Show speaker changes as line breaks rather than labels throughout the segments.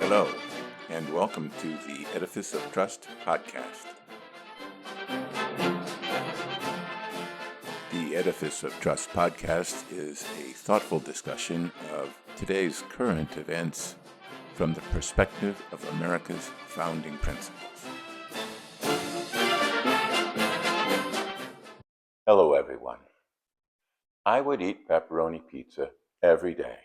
Hello, and welcome to the Edifice of Trust podcast. The Edifice of Trust podcast is a thoughtful discussion of today's current events from the perspective of America's founding principles. Hello, everyone. I would eat pepperoni pizza every day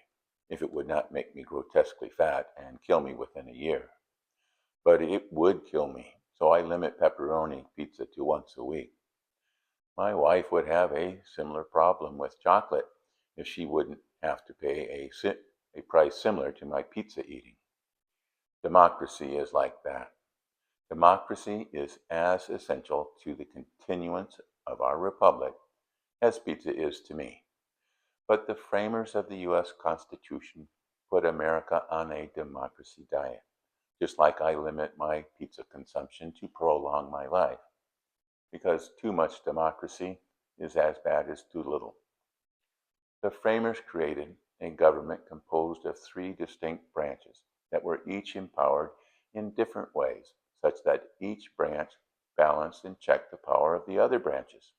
if it would not make me grotesquely fat and kill me within a year. But it would kill me, so I limit pepperoni pizza to once a week. My wife would have a similar problem with chocolate if she wouldn't have to pay a price similar to my pizza eating. Democracy is like that. Democracy is as essential to the continuance of our republic as pizza is to me. But the framers of the U.S. Constitution put America on a democracy diet, just like I limit my pizza consumption to prolong my life, because too much democracy is as bad as too little. The framers created a government composed of three distinct branches that were each empowered in different ways, such that each branch balanced and checked the power of the other branches.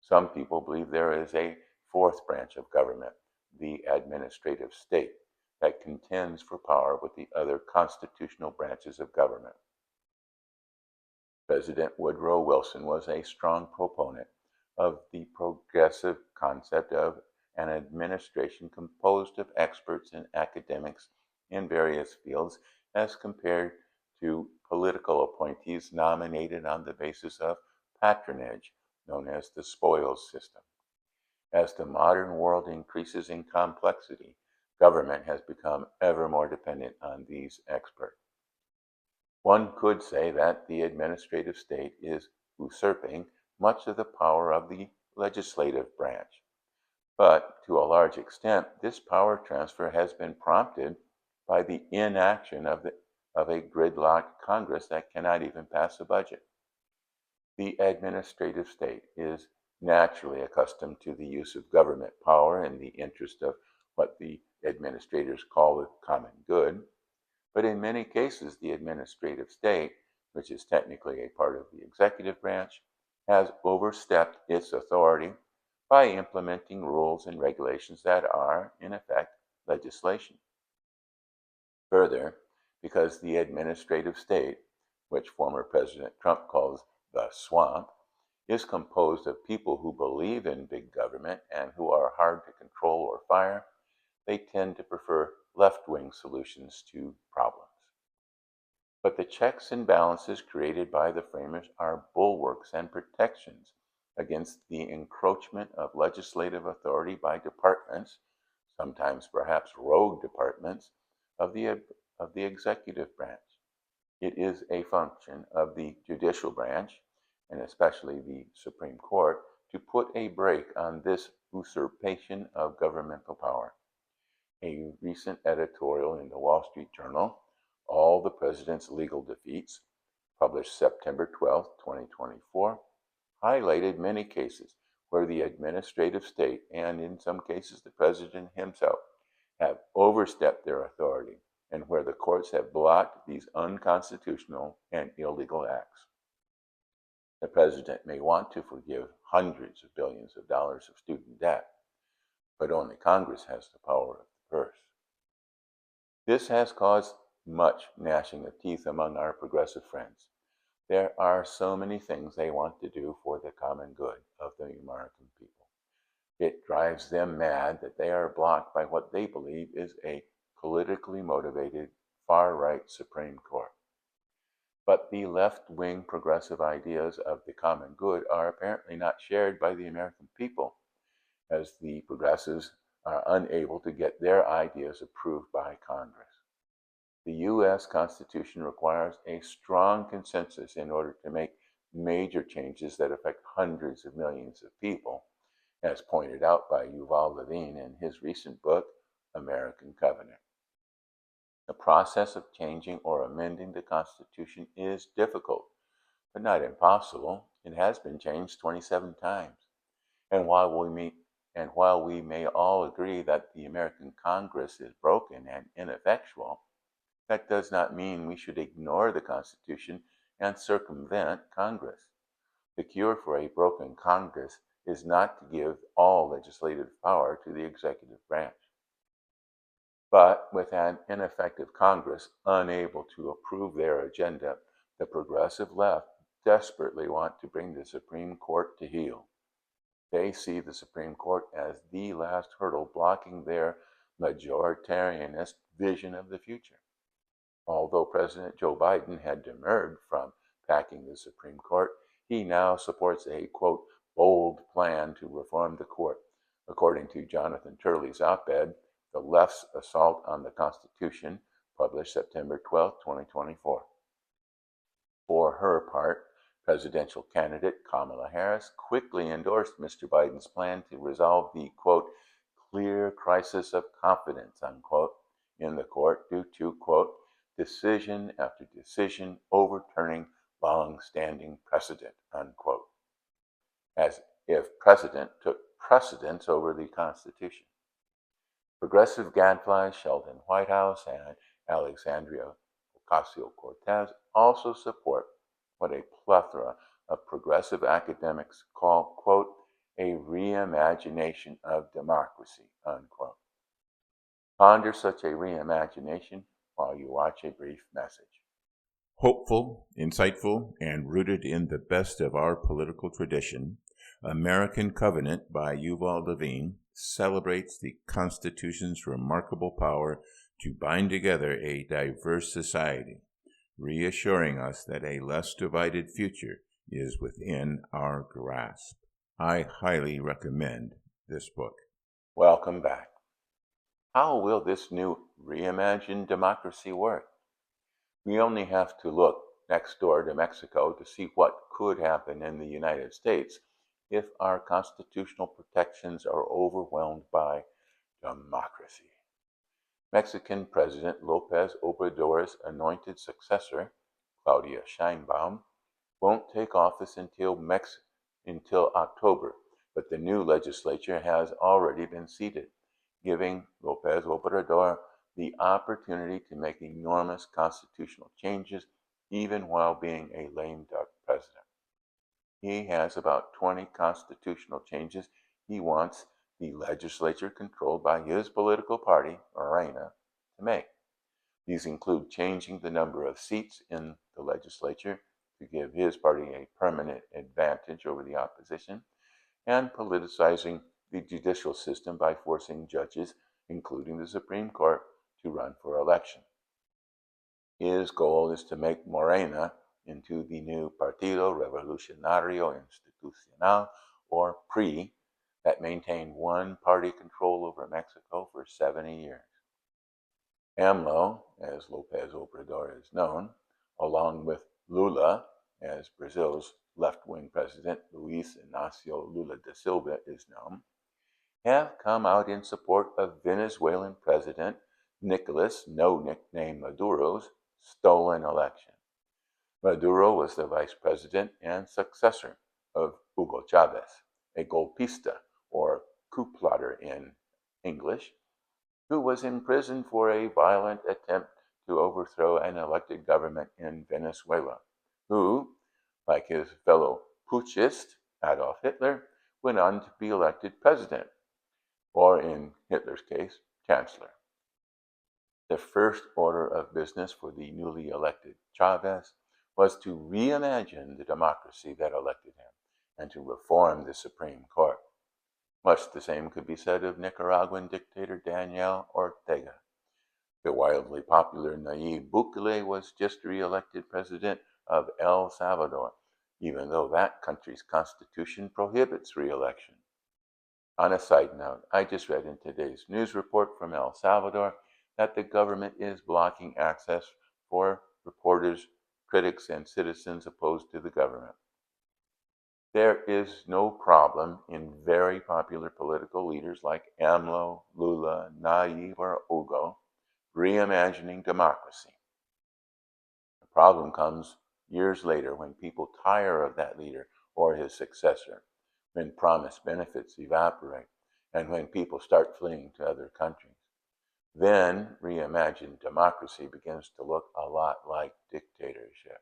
Some people believe there is a fourth branch of government, the administrative state, that contends for power with the other constitutional branches of government. President Woodrow Wilson was a strong proponent of the progressive concept of an administration composed of experts and academics in various fields as compared to political appointees nominated on the basis of patronage, known as the spoils system. As the modern world increases in complexity, government has become ever more dependent on these experts. One could say that the administrative state is usurping much of the power of the legislative branch. But to a large extent, this power transfer has been prompted by the inaction of a gridlocked Congress that cannot even pass a budget. The administrative state is naturally accustomed to the use of government power in the interest of what the administrators call the common good. But in many cases, the administrative state, which is technically a part of the executive branch, has overstepped its authority by implementing rules and regulations that are, in effect, legislation. Further, because the administrative state, which former President Trump calls the swamp, is composed of people who believe in big government and who are hard to control or fire, they tend to prefer left-wing solutions to problems. But the checks and balances created by the framers are bulwarks and protections against the encroachment of legislative authority by departments, sometimes perhaps rogue departments, of the executive branch. It is a function of the judicial branch, and especially the Supreme Court, to put a brake on this usurpation of governmental power. A recent editorial in the Wall Street Journal, All the President's Legal Defeats, published September 12, 2024, highlighted many cases where the administrative state, and in some cases the president himself, have overstepped their authority, and where the courts have blocked these unconstitutional and illegal acts. The president may want to forgive hundreds of billions of dollars of student debt, but only Congress has the power of the purse. This has caused much gnashing of teeth among our progressive friends. There are so many things they want to do for the common good of the American people. It drives them mad that they are blocked by what they believe is a politically motivated far-right Supreme Court. But the left-wing progressive ideas of the common good are apparently not shared by the American people, as the progressives are unable to get their ideas approved by Congress. The U.S. Constitution requires a strong consensus in order to make major changes that affect hundreds of millions of people, as pointed out by Yuval Levin in his recent book, American Covenant. The process of changing or amending the Constitution is difficult, but not impossible. It has been changed 27 times. And while we may all agree that the American Congress is broken and ineffectual, That does not mean we should ignore the Constitution and circumvent Congress. The cure for a broken Congress is not to give all legislative power to the executive branch. But with an ineffective Congress unable to approve their agenda, the progressive left desperately want to bring the Supreme Court to heel. They see the Supreme Court as the last hurdle blocking their majoritarianist vision of the future. Although President Joe Biden had demurred from packing the Supreme Court, he now supports a, quote, bold plan to reform the court. According to Jonathan Turley's op-ed, The Left's Assault on the Constitution, published September 12, 2024. For her part, presidential candidate Kamala Harris quickly endorsed Mr. Biden's plan to resolve the, quote, clear crisis of confidence, unquote, in the court due to, quote, decision after decision overturning long-standing precedent, unquote, as if precedent took precedence over the Constitution. Progressive gadflies Sheldon Whitehouse and Alexandria Ocasio-Cortez also support what a plethora of progressive academics call, quote, a reimagination of democracy, unquote. Ponder such a reimagination while you watch a brief message.
Hopeful, insightful, and rooted in the best of our political tradition, American Covenant by Yuval Levine celebrates the Constitution's remarkable power to bind together a diverse society, reassuring us that a less divided future is within our grasp. I highly recommend this book.
Welcome back. How will this new reimagined democracy work? We only have to look next door to Mexico to see what could happen in the United States if our constitutional protections are overwhelmed by democracy. Mexican President López Obrador's anointed successor, Claudia Sheinbaum, won't take office until October, but the new legislature has already been seated, giving López Obrador the opportunity to make enormous constitutional changes even while being a lame duck president. He has about 20 constitutional changes he wants the legislature controlled by his political party, Morena, to make. These include changing the number of seats in the legislature to give his party a permanent advantage over the opposition, and politicizing the judicial system by forcing judges, including the Supreme Court, to run for election. His goal is to make Morena into the new Partido Revolucionario Institucional, or PRI, that maintained one-party control over Mexico for 70 years. AMLO, as López Obrador is known, along with Lula, as Brazil's left-wing president Luiz Inácio Lula da Silva is known, have come out in support of Venezuelan President Nicolas, no nickname Maduro's, stolen election. Maduro was the vice president and successor of Hugo Chavez, a golpista, or coup plotter in English, who was imprisoned for a violent attempt to overthrow an elected government in Venezuela, who, like his fellow putschist Adolf Hitler, went on to be elected president, or in Hitler's case, chancellor. The first order of business for the newly elected Chavez was to reimagine the democracy that elected him and to reform the Supreme Court. Much the same could be said of Nicaraguan dictator Daniel Ortega. The wildly popular Nayib Bukele was just re-elected president of El Salvador, even though that country's constitution prohibits re-election. On a side note, I just read in today's news report from El Salvador that the government is blocking access for reporters, critics, and citizens opposed to the government. There is no problem in very popular political leaders like AMLO, Lula, Nayib, or Hugo reimagining democracy. The problem comes years later when people tire of that leader or his successor, when promised benefits evaporate, and when people start fleeing to other countries. Then reimagined democracy begins to look a lot like dictatorship.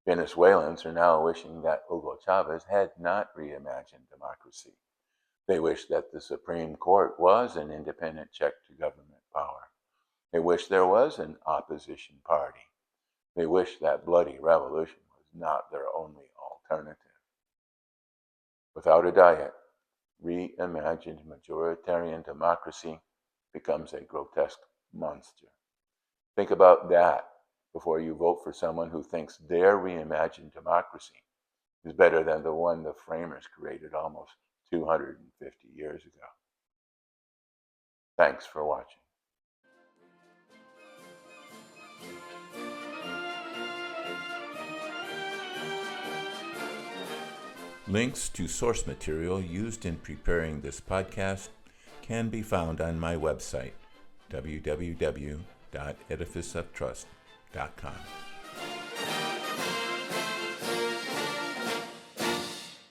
Venezuelans are now wishing that Hugo Chavez had not reimagined democracy. They wish that the Supreme Court was an independent check to government power. They wish there was an opposition party. They wish that bloody revolution was not their only alternative. Without a doubt, reimagined majoritarian democracy becomes a grotesque monster. Think about that before you vote for someone who thinks their reimagined democracy is better than the one the framers created almost 250 years ago. Thanks for watching.
Links to source material used in preparing this podcast can be found on my website, www.edificeoftrust.com.